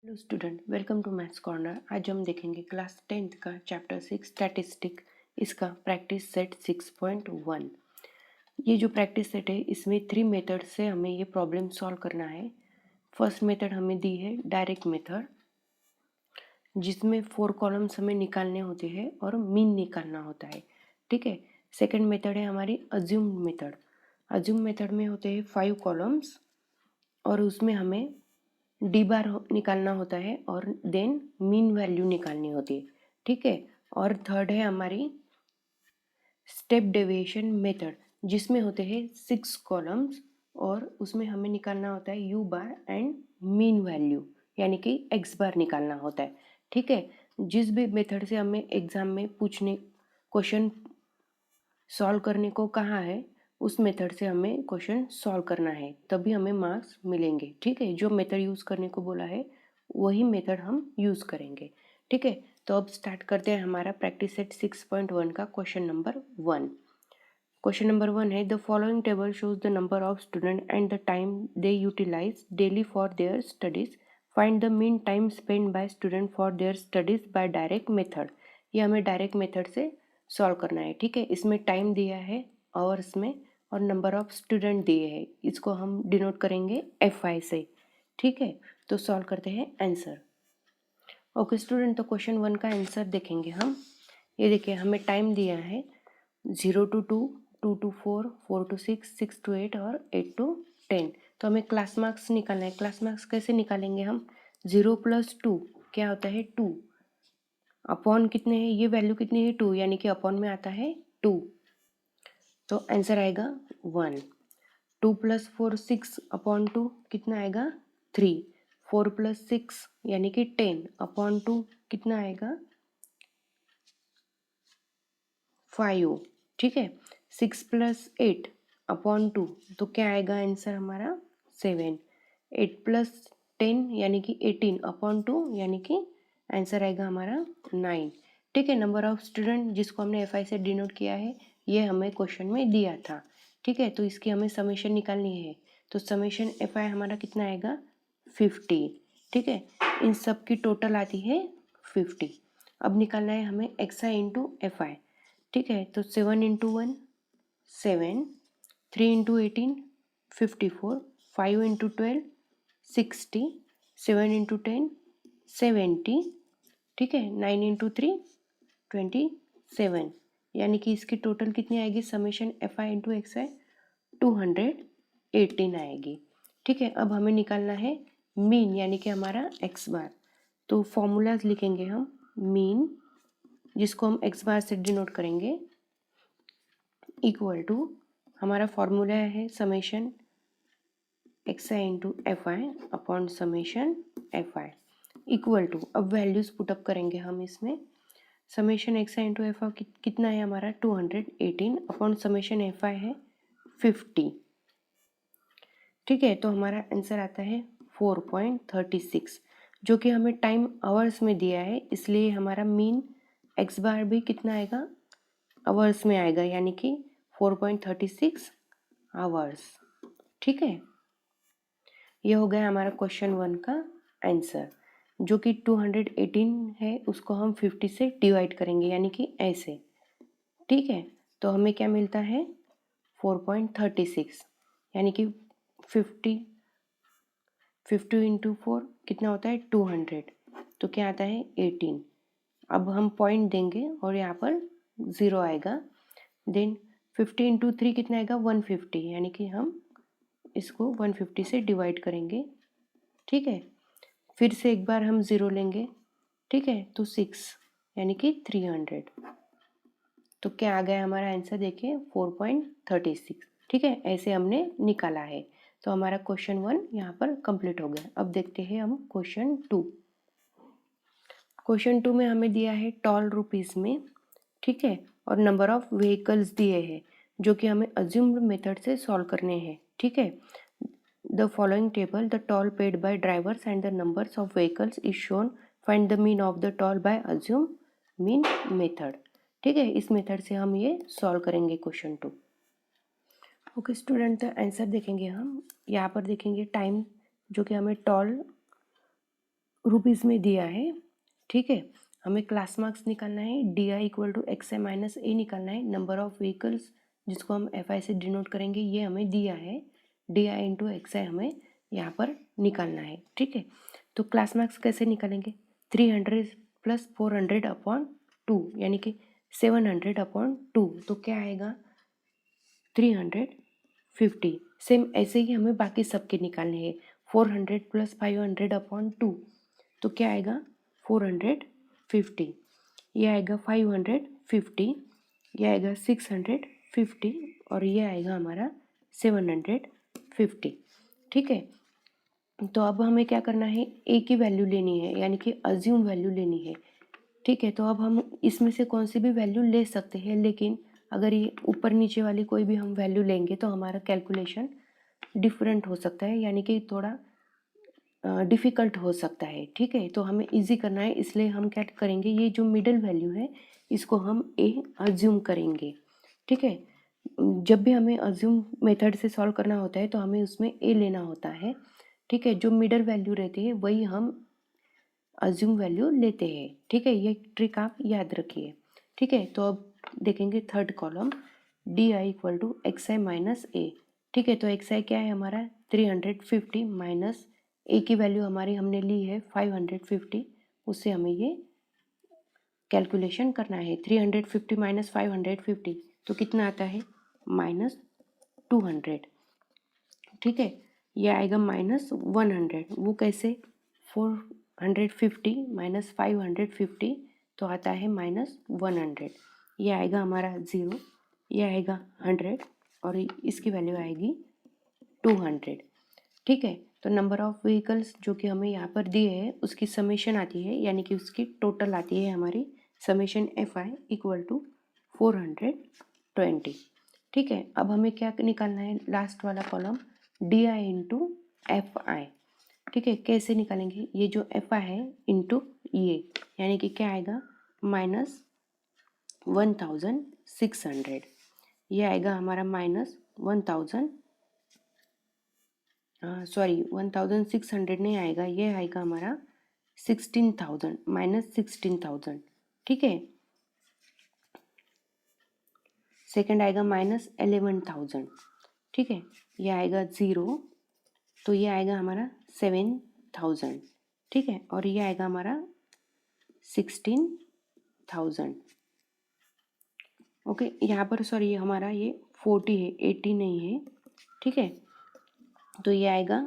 Hello student, welcome to maths corner. आज हम देखेंगे क्लास 10th का चैप्टर 6 स्टैटिस्टिक, इसका प्रैक्टिस सेट 6.1। ये जो प्रैक्टिस सेट है इसमें 3 मेथड से हमें ये प्रॉब्लम सॉल्व करना है। फर्स्ट मेथड हमें दी है डायरेक्ट मेथड, जिसमें 4 कॉलम्स हमें निकालने होते हैं और मीन निकालना होता है। ठीक है। सेकंड मेथड है हमारी अज्यूम मेथड। अज्यूम मेथड में होते हैं 5 कॉलम्स और उसमें हमें डी बार निकालना होता है और देन मीन वैल्यू निकालनी होती है। ठीक है। और थर्ड है हमारी स्टेप डेविएशन मेथड, जिसमें होते हैं 6 कॉलम्स और उसमें हमें निकालना होता है you bar and mean value, यानी कि एक्स बार निकालना होता है। ठीक है। जिस भी मेथड से हमें एग्जाम में पूछने क्वेश्चन सॉल्व करने को कहा है उस मेथड से हमें क्वेश्चन सॉल्व करना है, तभी हमें मार्क्स मिलेंगे। ठीक है। जो मेथड यूज़ करने को बोला है वही मेथड हम यूज़ करेंगे। ठीक है। तो अब स्टार्ट करते हैं हमारा प्रैक्टिस सेट 6.1 का क्वेश्चन नंबर 1। क्वेश्चन नंबर 1 है the following table shows the number of student and the time they utilise daily for their studies. Find the mean time spend by student for their studies by direct method. ये हमें direct method से solve करना है। ठीक है। इसमें time दिया है आवर्स में और नंबर ऑफ स्टूडेंट दिए हैं, इसको हम डिनोट करेंगे FI से। ठीक है। तो सॉल्व करते हैं आंसर। ओके स्टूडेंट, तो क्वेश्चन 1 का आंसर देखेंगे हम। ये देखिए हमें टाइम दिया है 0 to 2, 2 to 4, 4 to 6, 6 to 8 और 8 to 10। तो हमें क्लास मार्क्स निकालना है। क्लास मार्क्स कैसे निकालेंगे हम? 0 + 2 क्या होता है 2, अपॉन कितने हैं, ये वैल्यू कितनी है 2, यानी कि अपॉन में आता है 2। तो आंसर आएगा 1। 2 + 4 6 अपॉन 2 कितना आएगा 3। 4 + 6 यानी कि 10 अपॉन 2 कितना आएगा 5। ठीक है। 6 + 8 अपॉन 2 तो क्या आएगा आंसर हमारा 7। 8 + 10 यानी कि 18 अपॉन 2 यानी कि आंसर आएगा हमारा 9। ठीक है। नंबर ऑफ स्टूडेंट जिसको हमने FI से डिनोट किया है ये हमें क्वेश्चन में दिया था। ठीक है। तो इसकी हमें समेशन निकालनी है। तो समेशन FI हमारा कितना आएगा 50। ठीक है। इन सब की टोटल आती है 50। अब निकालना है हमें XI इंटू FI। ठीक है। तो 7 × 1 7, 3 × 18 54, 5 × 12 60, 7 × 10 70। ठीक है। 9 × 3 27, यानी कि इसकी टोटल कितनी आएगी समेशन FI इंटू XI 218 आएगी। ठीक है। अब हमें निकालना है मीन, यानी कि हमारा एक्स बार। तो फॉर्मूलाज लिखेंगे हम। मीन जिसको हम एक्स बार से डिनोट करेंगे इक्वल टू, हमारा फॉर्मूला है summation XI into FI upon summation FI equal to, अब वैल्यूज पुटअप करेंगे हम इसमें। समेशन XI इंटू FI कितना है हमारा 218 अपॉन समेशन FI है 50। ठीक है। तो हमारा आंसर आता है 4.36, जो कि हमें टाइम आवर्स में दिया है, इसलिए हमारा मीन एक्स बार भी कितना आएगा आवर्स में आएगा, यानी कि 4.36 आवर्स। ठीक है। ये हो गया हमारा क्वेश्चन 1 का आंसर, जो कि 218 है उसको हम 50 से डिवाइड करेंगे, यानी कि ऐसे। ठीक है। तो हमें क्या मिलता है 4.36, यानी कि 50 इंटू 4 कितना होता है 200, तो क्या आता है 18। अब हम पॉइंट देंगे और यहाँ पर 0 आएगा। देन 50 इंटू 3 कितना आएगा 150, यानी कि हम इसको 150 से डिवाइड करेंगे। ठीक है। फिर से एक बार हम 0 लेंगे। ठीक है। तो 6 यानी कि 300। तो क्या आ गया हमारा आंसर देखिए 4.36। ठीक है। ऐसे हमने निकाला है। तो हमारा क्वेश्चन 1 यहाँ पर कंप्लीट हो गया। अब देखते हैं हम क्वेश्चन 2। क्वेश्चन 2 में हमें दिया है टॉल रुपीज़ में। ठीक है। और नंबर ऑफ व्हीकल्स दिए हैं, जो कि हमें अज्यूम्ड मेथड से सॉल्व करने हैं। ठीक है। The following table the toll paid by drivers and the numbers of vehicles is shown. Find the mean of the toll by assume mean method. ठीक है। इस मेथड से हम ये सॉल्व करेंगे क्वेश्चन 2। ओके स्टूडेंट, तो आंसर देखेंगे हम। यहाँ पर देखेंगे टाइम, जो कि हमें टोल रुपीज़ में दिया है, ठीक है। हमें क्लास मार्क्स निकालना है, D I equal to X I minus A निकालना है। नंबर ऑफ व्हीकल्स जिसको हम एफ आई से डिनोट करेंगे ये हमें दिया है, डी आई इंटू एक्स आई हमें यहाँ पर निकालना है, ठीक है। तो क्लास मार्क्स कैसे निकालेंगे, 300 प्लस 400 अपॉन 2 यानी कि 700 अपॉन 2, तो क्या आएगा 350। सेम ऐसे ही हमें बाकी सबके निकालने हैं, 400 प्लस 500 अपॉन 2, तो क्या आएगा 450, ये आएगा 550, ये आएगा 650 और ये आएगा हमारा 750, ठीक है। तो अब हमें क्या करना है, ए की वैल्यू लेनी है यानी कि अज्यूम वैल्यू लेनी है, ठीक है। तो अब हम इसमें से कौन सी भी वैल्यू ले सकते हैं, लेकिन अगर ये ऊपर नीचे वाली कोई भी हम वैल्यू लेंगे तो हमारा कैलकुलेशन डिफरेंट हो सकता है, यानी कि थोड़ा डिफ़िकल्ट हो सकता है, ठीक है। तो हमें इजी करना है, इसलिए हम क्या करेंगे, ये जो मिडिल वैल्यू है इसको हम ए अज्यूम करेंगे, ठीक है। जब भी हमें अज्यूम मेथड से सॉल्व करना होता है तो हमें उसमें ए लेना होता है, ठीक है। जो मिडिल वैल्यू रहती है वही हम अज्यूम वैल्यू लेते हैं, ठीक है। ये ट्रिक आप याद रखिए, ठीक है। तो अब देखेंगे third column, D I equal to X I minus A, ठीक है। तो एक्स आई क्या है हमारा 350 माइनस ए की वैल्यू हमारी हमने ली है 550, उससे हमें ये कैलकुलेशन करना है। 350 माइनस 550 तो कितना आता है -200, ठीक है। ये आएगा -100, वो कैसे, 450 माइनस 550 तो आता है -100, ये आएगा हमारा 0, ये आएगा 100 और इसकी वैल्यू आएगी 200, ठीक है। तो नंबर ऑफ व्हीकल्स जो कि हमें यहाँ पर दिए हैं उसकी समेशन आती है, यानी कि उसकी टोटल आती है हमारी summation F I equal to 420, ठीक है। अब हमें क्या निकालना है, लास्ट वाला column D I into F I, ठीक है। कैसे निकालेंगे, ये जो एफ आई है इंटू ये, यानी कि क्या आएगा -1600, ये आएगा हमारा -1600 नहीं आएगा, ये आएगा हमारा 16,000 -16,000, ठीक है। सेकंड आएगा -11,000, ठीक है। ये आएगा 0, तो ये आएगा हमारा 7,000, ठीक है। और ये आएगा हमारा 16,000, ओके। यहाँ पर सॉरी हमारा ये 40 है, 80 नहीं है, ठीक है। तो ये आएगा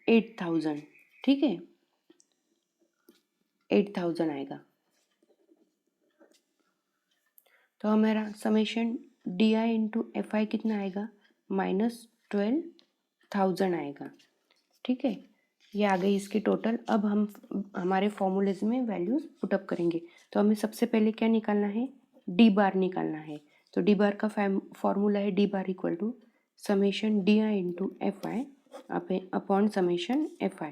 8,000, ठीक है, 8,000 आएगा। तो हमारा summation D I into F आई कितना आएगा -12,000 आएगा, ठीक है। ये आ गई इसकी टोटल। अब हम हमारे फॉर्मूलेज में वैल्यूज पुटअप करेंगे। तो हमें सबसे पहले क्या निकालना है, डी बार निकालना है। तो डी बार का फॉर्मूला है D bar equal to summation D I into F I upon summation F I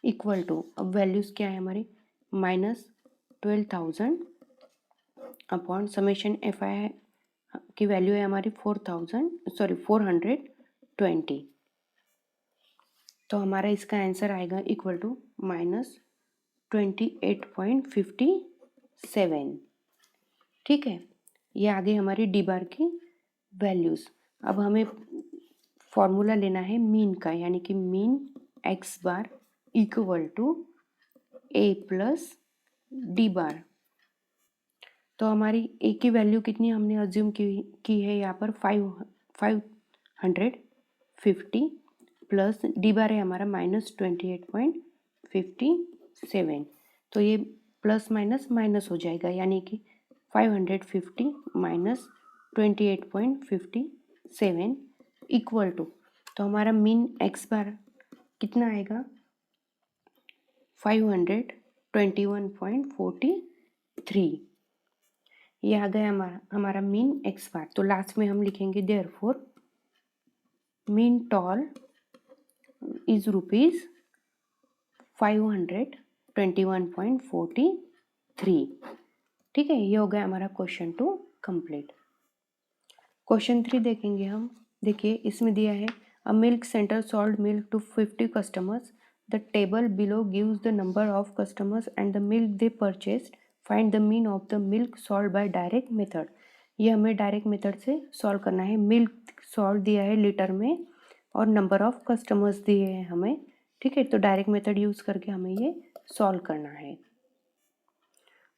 equal to, अब वैल्यूज़ क्या है हमारी -12,000 अपॉन समेशन एफ आई की वैल्यू है हमारी 420, तो हमारा इसका आंसर आएगा इक्वल टू -28.57, ठीक है। ये आ गई हमारी डी बार की वैल्यूज़। अब हमें फॉर्मूला लेना है मीन का, यानी कि mean X bar equal to A plus D bar. तो हमारी ए की वैल्यू कितनी हमने अज्यूम की है यहाँ पर 550 प्लस डी बार है हमारा -28.57, तो ये प्लस माइनस माइनस हो जाएगा, यानी कि 550 माइनस 28.57 इक्वल टू, तो हमारा मीन एक्स बार कितना आएगा 521.43, ये आ गया हमारा मीन एक्स बार। तो लास्ट में हम लिखेंगे देयरफॉर मीन टॉल इज ₹521.43, ठीक है। ये हो गया हमारा क्वेश्चन 2 कंप्लीट। क्वेश्चन 3 देखेंगे हम। देखिए इसमें दिया है a milk centre sold milk to 50 customers the table below gives the number of customers and the milk they purchased, find the mean of the milk solve by direct method. ये हमें direct method से solve करना है। Milk solve दिया है litre में और number of customers दिए हैं हमें, ठीक है। तो डायरेक्ट मेथड यूज़ करके हमें ये सॉल्व करना है।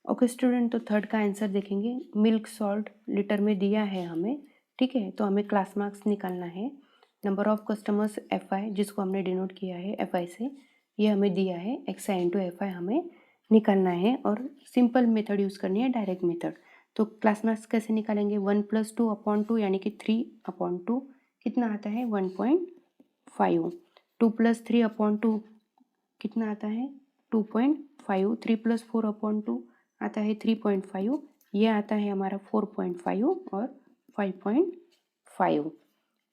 ओके स्टूडेंट, तो थर्ड का आंसर देखेंगे। मिल्क सॉल्ट लीटर में दिया है हमें, ठीक है। तो हमें क्लास मार्क्स निकालना है। नंबर ऑफ कस्टमर्स FI, जिसको हमने डिनोट किया है FI से, ये हमें दिया है XI इंटू FI हमें निकालना है और सिंपल मेथड यूज़ करनी है, डायरेक्ट मेथड। तो क्लास मार्क्स कैसे निकालेंगे? 1 + 2/2 यानी कि 3/2 कितना आता है? 1.5। 2 + 3/2 कितना आता है? 2.5। 3 + 4/2 आता है 3.5। ये आता है हमारा 4.5 और 5.5,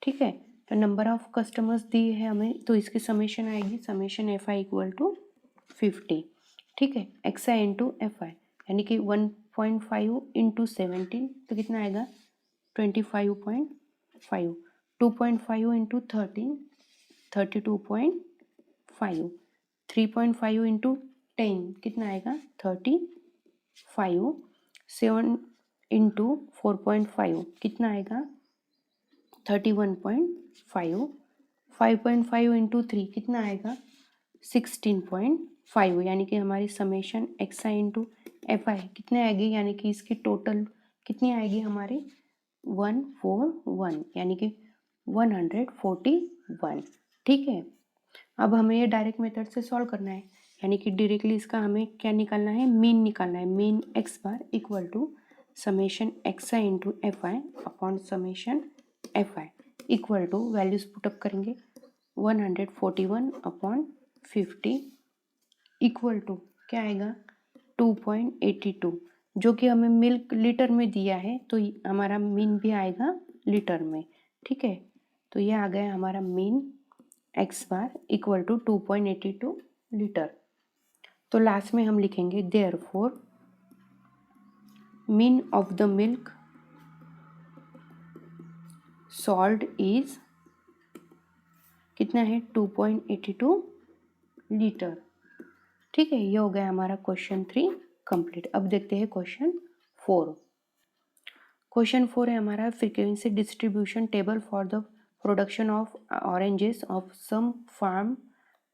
ठीक है। तो नंबर ऑफ कस्टमर्स दिए है हमें, तो इसकी समेशन आएगी, समेशन FI = 50, ठीक है। XI इंटू FI यानी कि 1.5 इंटू 17 तो कितना आएगा? 25.5। 2.5 इंटू 13 32.5। 3.5 इंटू 10 कितना आएगा? 35। 7 इंटू 4.5 कितना आएगा? 31.5। 5.5 इंटू 3 कितना आएगा? 16.5। यानी कि हमारी समेशन XI इंटू FI कितने आएगी? यानी कि इसकी टोटल कितनी आएगी हमारी? 141 यानी कि 141, ठीक है। अब हमें ये डायरेक्ट मेथड से सॉल्व करना है, यानी कि डायरेक्टली इसका हमें क्या निकालना है? मीन निकालना है। Mean x bar equal to summation XI into FI upon summation FI equal to, values put up करेंगे, 141/50 इक्वल टू क्या आएगा? 2.82, जो कि हमें मिल्क लीटर में दिया है, तो हमारा मीन भी आएगा लीटर में, ठीक है। तो ये आ गया हमारा mean x bar equal to 2.82 litre. तो लास्ट में हम लिखेंगे therefore mean of the milk sold is कितना है? 2.82 लीटर, ठीक है। ये हो गया हमारा क्वेश्चन 3 कंप्लीट। अब देखते हैं क्वेश्चन 4। क्वेश्चन 4 है हमारा frequency distribution table for the production of oranges of some farm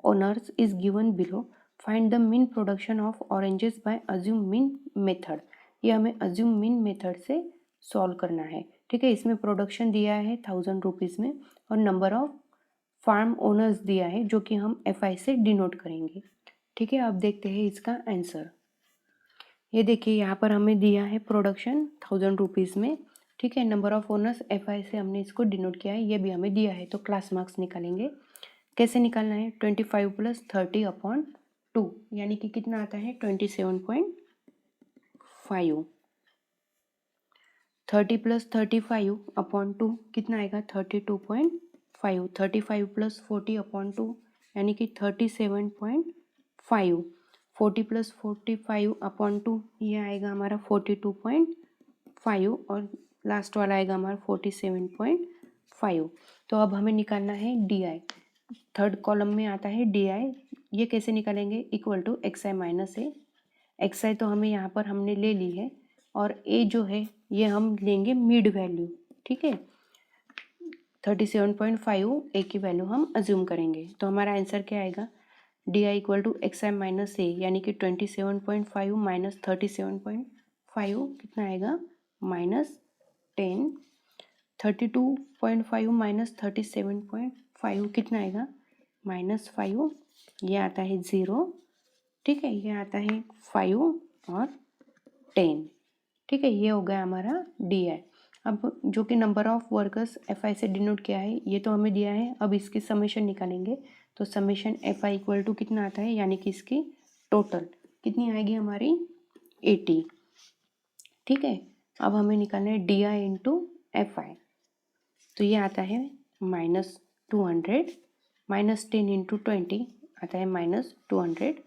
owners is given below, find the mean production of oranges by assume mean method. ये हमें अज्यूम मीन मेथड से solve करना है, ठीक है। इसमें प्रोडक्शन दिया है 1000 रुपीज़ में और नंबर ऑफ फार्म ओनर्स दिया है, जो कि हम FI से डिनोट करेंगे, ठीक है। अब देखते हैं इसका आंसर। ये देखिए यहाँ पर हमें दिया है प्रोडक्शन 1000 रुपीज़ में, ठीक है। नंबर ऑफ ओनर्स FI से हमने इसको डिनोट किया है, ये भी हमें दिया है। तो क्लास मार्क्स निकालेंगे। कैसे निकालना है? 25 + 30/2 यानी कि कितना आता है? 27.5। 30 + 35/2 कितना आएगा? 32.5। 35 + 40/2 यानी कि 37.5। 40 + 45/2 ये आएगा हमारा 42.5 और लास्ट वाला आएगा हमारा 47.5। तो अब हमें निकालना है DI। थर्ड कॉलम में आता है DI। ये कैसे निकालेंगे? Equal to XI - A। XI तो हमें यहाँ पर हमने ले ली है और A जो है ये हम लेंगे मिड वैल्यू, ठीक है। 37.5 A की वैल्यू हम अज्यूम करेंगे। तो हमारा आंसर क्या आएगा? DI = XI - A यानी कि 27.5 - 37.5 कितना आएगा? -10। 32.5 - 37.5 कितना आएगा? -5। ये आता है 0, ठीक है। ये आता है 5 और 10, ठीक है। ये हो गया हमारा DI। अब जो कि नंबर ऑफ वर्कर्स FI से डिनोट किया है, ये तो हमें दिया है। अब इसकी समेशन निकालेंगे। तो समेशन FI इक्वल टू कितना आता है? यानी कि इसकी टोटल कितनी आएगी हमारी? 80, ठीक है। अब हमें निकालना है DI इंटू FI। तो ये आता है -200। -10 इंटू 20 आता है -200।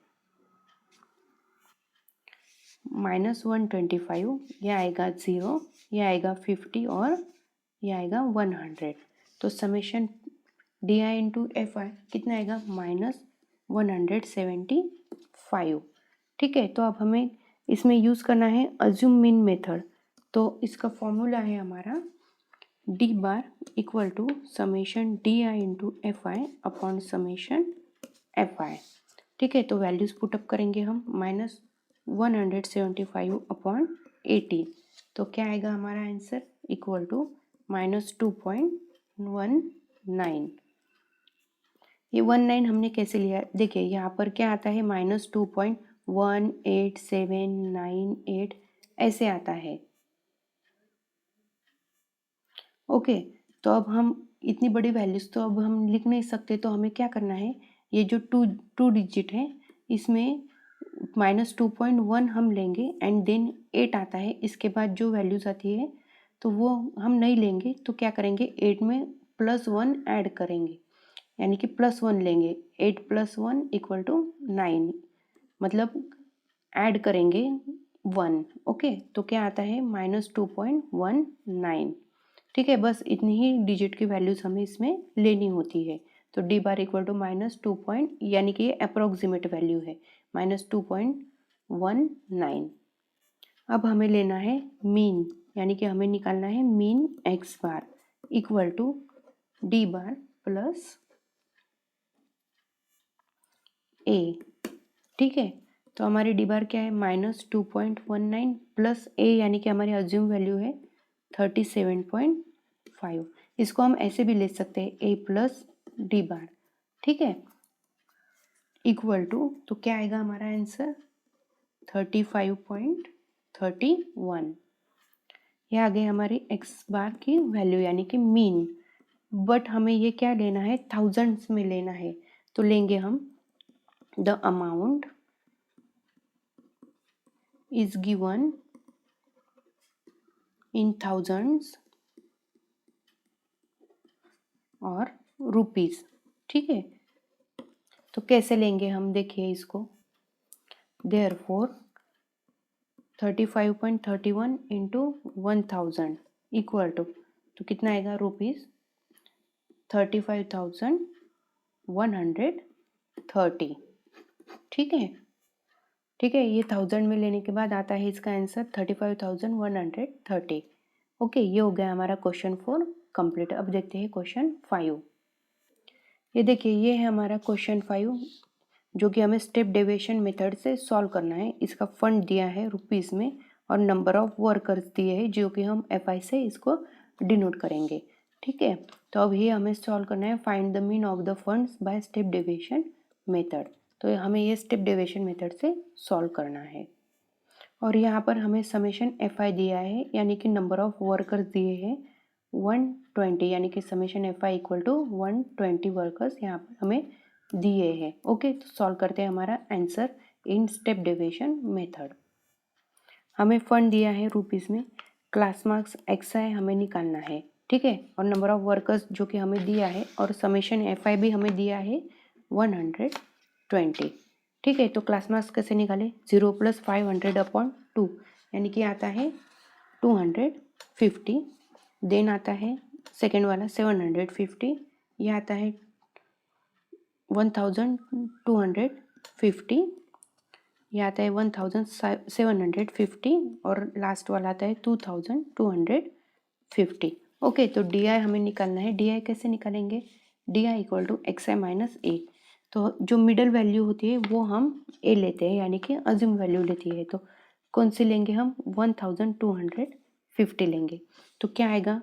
-125 ये आएगा 0, ये आएगा 50 और ये आएगा 100। तो समेशन DI इंटू FI कितना आएगा? 175। ठीक है, तो अब हमें इसमें यूज़ करना है अज्यूम मीन मेथड। तो इसका फॉर्मूला है हमारा D bar equal to summation D I into F I upon summation F I. ठीक है, तो वैल्यूज़ पुटअप करेंगे हम -175 अपॉन 80। तो क्या आएगा हमारा आंसर इक्वल टू -2.19। ये 19 हमने कैसे लिया, देखिए यहाँ पर क्या आता है -2.18798 ऐसे आता है। ओके, तो अब हम इतनी बड़ी वैल्यूज तो अब हम लिख नहीं सकते, तो हमें क्या करना है, ये जो टू डिजिट है इसमें -2.1 हम लेंगे एंड देन 8 आता है, इसके बाद जो वैल्यूज आती है तो वो हम नहीं लेंगे, तो क्या करेंगे 8 में +1 ऐड करेंगे, यानी कि +1 लेंगे। 8 + 1 = 9, मतलब ऐड करेंगे 1। ओके, तो क्या आता है -2.19। ठीक है, बस इतनी ही डिजिट की वैल्यूज हमें इसमें लेनी होती है। तो डी बार इक्वल टू -2 यानी कि ये अप्रोक्सीमेट वैल्यू है -2.19। अब हमें लेना है मीन, यानी कि हमें निकालना है mean X bar equal to D bar plus A. ठीक है, तो हमारी डी बार क्या है -2.19 प्लस ए, यानी कि हमारी अज्यूम वैल्यू है 37.5। इसको हम ऐसे भी ले सकते हैं ए प्लस डी बार। ठीक है, इक्वल टू, तो क्या आएगा हमारा आंसर 35.31। ये आ गई हमारी एक्स बार की वैल्यू यानी कि मीन। बट हमें ये क्या लेना है, थाउजेंड्स में लेना है, तो लेंगे हम the amount is given in thousands और रुपीस। ठीक है, तो कैसे लेंगे हम, देखिए इसको, therefore 35.31 इंटू 1000 इक्वल टू, तो कितना आएगा रुपीस 35,130। ठीक है, ठीक है, ये 1000 में लेने के बाद आता है इसका आंसर 35,130। ओके, ये हो गया हमारा क्वेश्चन 4 कंप्लीट। अब देखते हैं क्वेश्चन 5। ये देखिए, ये है हमारा क्वेश्चन 5 जो कि हमें स्टेप डेविएशन मेथड से सॉल्व करना है। इसका फंड दिया है रुपीस में और नंबर ऑफ वर्कर्स दिए हैं जो कि हम एफआई से इसको डिनोट करेंगे। ठीक है, तो अब ये हमें सॉल्व करना है find the mean of the funds by step deviation method. तो हमें ये स्टेप डेविएशन मेथड से सॉल्व करना है। और यहाँ पर हमें समेशन एफ आई दिया है, यानी कि नंबर ऑफ वर्कर्स दिए हैं 120, यानी कि summation F I equal to 120 workers यहाँ पर हमें दिए हैं। ओके, तो सॉल्व करते हैं हमारा answer in step deviation method. हमें फंड दिया है रुपीस में, क्लास मार्क्स एक्स आई हमें निकालना है। ठीक है, और नंबर ऑफ वर्कर्स जो कि हमें दिया है, और समेशन एफ आई भी हमें दिया है 120। ठीक है, तो क्लास मार्क्स कैसे निकाले, 0 + 500 अपॉन 2, यानी कि आता है 250। देन आता है सेकेंड वाला 750, ये आता है 1250, ये आता है 1750, और लास्ट वाला आता है 2250। ओके, तो डी आई हमें निकालना है। डी आई कैसे निकालेंगे, D I equal to X I minus A. तो जो मिडल वैल्यू होती है वो हम ए लेते हैं, यानी कि अज्यूम वैल्यू लेती है। तो कौन सी लेंगे हम, 1250 लेंगे। तो क्या आएगा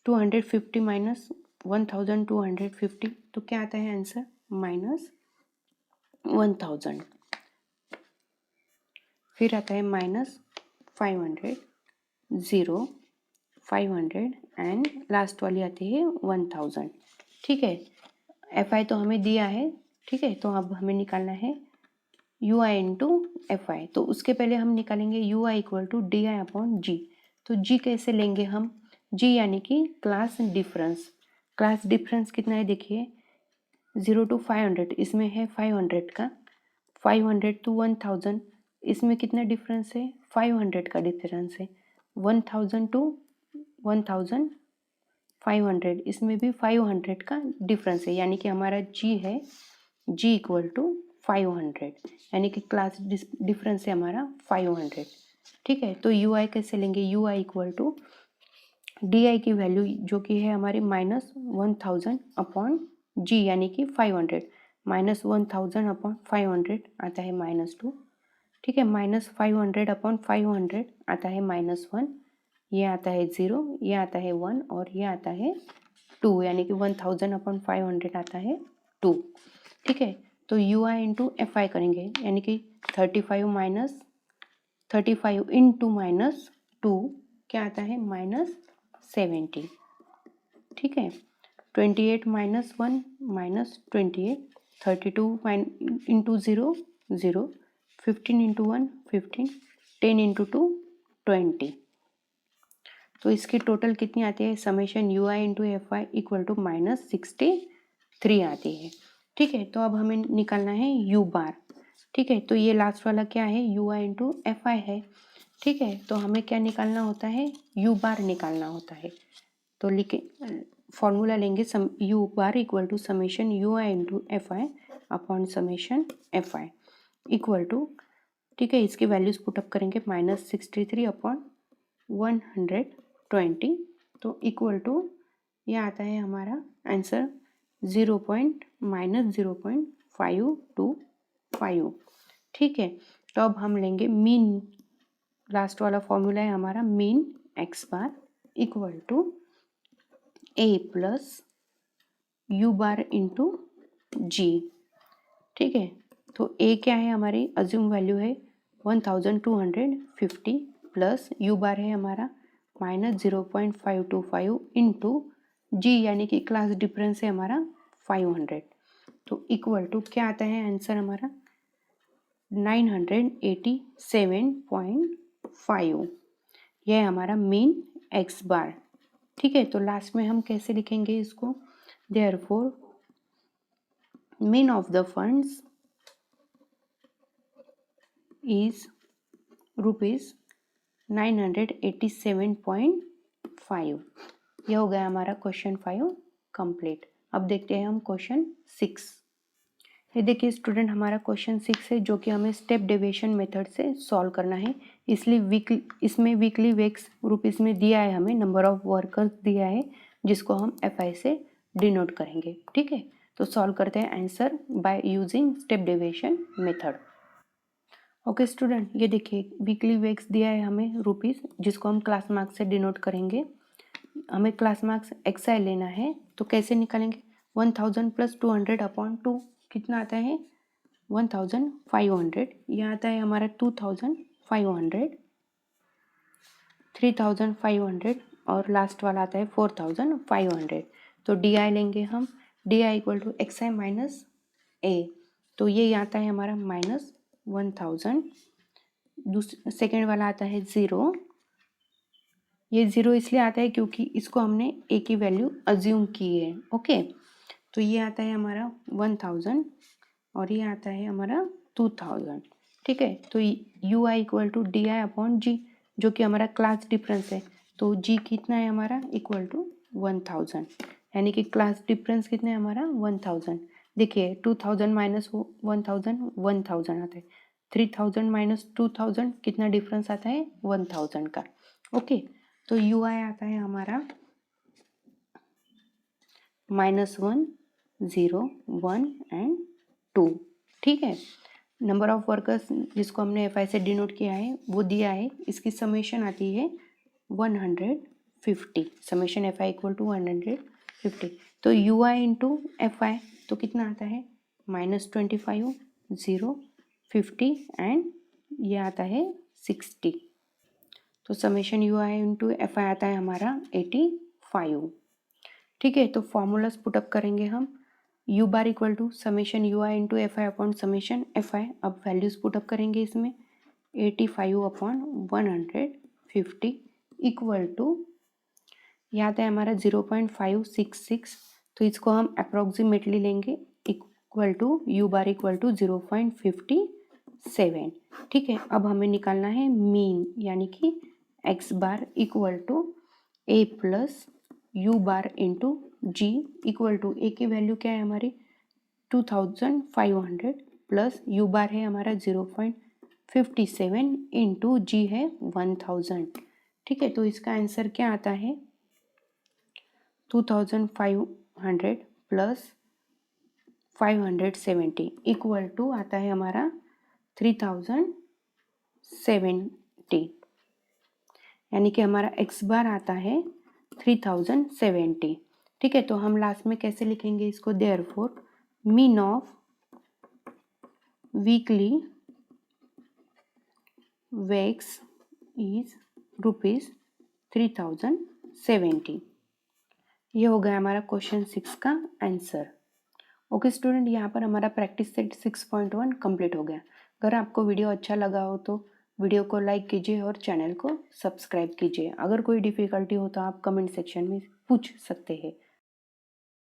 250 माइनस 1250, तो क्या आता है आंसर -1000। फिर आता है -500, 0, 500 एंड लास्ट वाली आती है 1000। ठीक है, एफ आई तो हमें दिया है। ठीक है, तो अब हमें निकालना है U I into F I. तो उसके पहले हम निकालेंगे U I equal to D I upon G. तो जी कैसे लेंगे हम, जी यानी कि क्लास डिफरेंस। क्लास डिफरेंस कितना है, देखिए 0 to 500, इसमें है 500 का, 500 to 1000, इसमें कितना डिफरेंस है, 500 का डिफरेंस है। 1000 to 1500, इसमें भी 500 का डिफरेंस है, यानी कि हमारा जी है जी इक्वल टू 500, यानी कि क्लास डिफरेंस है हमारा 500। ठीक है, तो यू आई कैसे लेंगे, U I equal to D I की वैल्यू जो कि है हमारी -1000 अपॉन जी, यानी कि 500, -1000 अपॉन 500 आता है -2। ठीक है, -500 अपॉन 500 आता है -1, ये आता है 0, ये आता है 1 और ये आता है 2, यानी कि 1000 अपॉन 500 आता है 2। ठीक है, तो यू आई इंटू एफ आई करेंगे, यानी कि 35 इंटू -2 क्या आता है -70। ठीक है, 28 -1 -28, 32 इंटू 0 0, 15 इंटू 1 15, 10 इंटू 2 20। तो इसकी टोटल कितनी आती है, summation U I into F I equal to -63 आती है। ठीक है, तो अब हमें निकालना है यू बार। ठीक है, तो ये लास्ट वाला क्या है, यू आई इंटू एफ आई है। ठीक है, तो हमें क्या निकालना होता है, यू बार निकालना होता है। तो लिखे फॉर्मूला लेंगे U bar equal to summation U I into F I upon summation F I equal to, ठीक है, इसकी वैल्यूज पुटअप करेंगे -63 अपॉन 120, तो इक्वल टू ये आता है हमारा आंसर -0.525। ठीक है, तो अब हम लेंगे मीन, लास्ट वाला फॉर्मूला है हमारा mean X bar equal to A plus U bar into G. ठीक है, तो ए क्या है हमारी अज्यूम वैल्यू है 1250 प्लस यू बार है हमारा -0.525 इंटू जी, यानी कि क्लास डिफरेंस है हमारा 500, तो इक्वल टू क्या आता है आंसर हमारा 987.5। यह है हमारा मीन एक्स बार। ठीक है, तो लास्ट में हम कैसे लिखेंगे इसको, therefore mean of the funds is ₹987.5। यह हो गया हमारा क्वेश्चन 5 कंप्लीट। अब देखते हैं हम क्वेश्चन 6। ये देखिए स्टूडेंट, हमारा क्वेश्चन 6 है जो कि हमें स्टेप डेविएशन मेथड से सॉल्व करना है। इसलिए इसमें वीकली वेक्स रुपीज़ में दिया है, हमें नंबर ऑफ वर्कर्स दिया है जिसको हम एफ आई से डिनोट करेंगे। ठीक है, तो सॉल्व करते हैं answer by using step deviation method. Okay student, ये देखिए वीकली वेक्स दिया है हमें रुपीज़, जिसको हम क्लास मार्क्स से डिनोट करेंगे। हमें क्लास मार्क्स एक्स आई लेना है, तो कैसे निकालेंगे, 1000 प्लस 200 अपॉन 2 कितना आता है 1500, यह आता है हमारा 2500, 3500 और लास्ट वाला आता है 4500। तो डी आई लेंगे हम, D I equal to X I minus A, तो ये आता है हमारा -1000। सेकेंड वाला आता है 0, ये 0 इसलिए आता है क्योंकि इसको हमने ए की वैल्यू अज्यूम की है। ओके, तो ये आता है हमारा 1000 और ये आता है हमारा 2000। ठीक है, तो U I equal to D I upon G, जो कि हमारा क्लास डिफरेंस है, तो जी कितना है हमारा इक्वल टू 1000, यानी कि क्लास डिफरेंस कितना है हमारा 1000। देखिए 2000 माइनस 1000 1000 आता है, 3000 माइनस 2000 कितना डिफरेंस आता है 1000 का। ओके, तो यू आई आता है हमारा -1 0 1 एंड 2। ठीक है, नंबर ऑफ वर्कर्स जिसको हमने एफ आई से डिनोट किया है वो दिया है, इसकी समेशन आती है 150, summation F I equal to 150। तो U I into F I तो कितना आता है -25 0 50 एंड ये आता है 60, तो summation U I into F आई आता है हमारा 85। ठीक है, तो फॉर्मूलाज पुटअप करेंगे हम, U bar equal to summation U I into F I upon summation F I. अब वैल्यूज पुटअप करेंगे इसमें 85 अपॉन 150 इक्वल टू यहाँ आता है हमारा 0.566, तो इसको हम अप्रोक्सीमेटली लेंगे equal to U bar equal to 0.57। ठीक है, अब हमें निकालना है मीन, यानी कि X bar equal to A plus U bar into G equal to A की वैल्यू क्या है हमारी 2500 प्लस यू बार है हमारा 0.57 इंटू जी है 1000। ठीक है, तो इसका आंसर क्या आता है 2500 प्लस 570 इक्वल टू आता है हमारा 3070, यानी कि हमारा एक्स बार आता है 3070। ठीक है, तो हम लास्ट में कैसे लिखेंगे इसको, therefore mean of weekly wages is ₹3070। ये हो गया हमारा क्वेश्चन 6 का आंसर। ओके स्टूडेंट, यहाँ पर हमारा प्रैक्टिस सेट 6.1 कंप्लीट हो गया। अगर आपको वीडियो अच्छा लगा हो तो वीडियो को लाइक कीजिए और चैनल को सब्सक्राइब कीजिए। अगर कोई डिफ़िकल्टी हो तो आप कमेंट सेक्शन में पूछ सकते हैं।